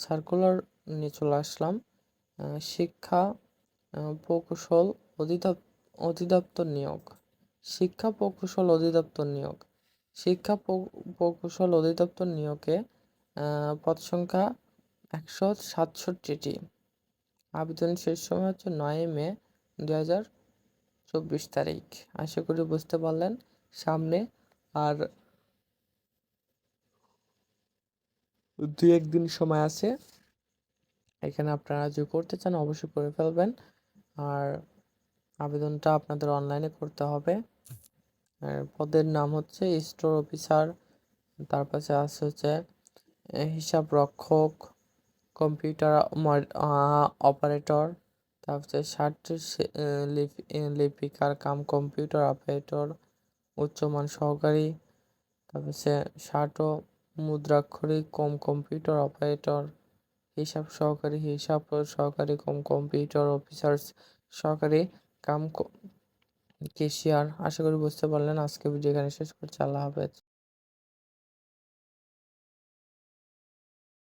Circular নিয়ে চলে আসলাম। শিক্ষা প্রকৌশল অধিদপ্তর নিয়োগ। শিক্ষা প্রকৌশল অধিদপ্তর নিয়োগ। শিক্ষা প্রকৌশল অধিদপ্তর নিয়োগে পদ সংখ্যা 167টি। আবেদনের শেষ সময় হচ্ছে 9 মে 2024 তারিখ। আশা করি বুঝতে পারলেন। সামনে আর 2-1 দিন সময় আছে। এখানে আপনারা যদি করতে চান অবশ্যই করে ফেলবেন। আর আবেদনটা আপনাদের অনলাইনে করতে হবে। পদের নাম হচ্ছে স্টোর অফিসার, তার পাশে আছে হচ্ছে হিসাব রক্ষক, কম্পিউটার অপারেটর, তারপর ষাট লিপিকার কাম কম্পিউটার অপারেটর, উচ্চমান সহকারী, তারপর ষাট মুদ্রাক্ষরিক কম কম্পিউটার অপারেটর, হিসাব সহকারী কম কম্পিউটার অফিসার সহকারী কাম কেশিয়ার। আশা করি বুঝতে পারলেন। আজকে ভিডিও এখানে শেষ করছি। আল্লাহ হাফেজ।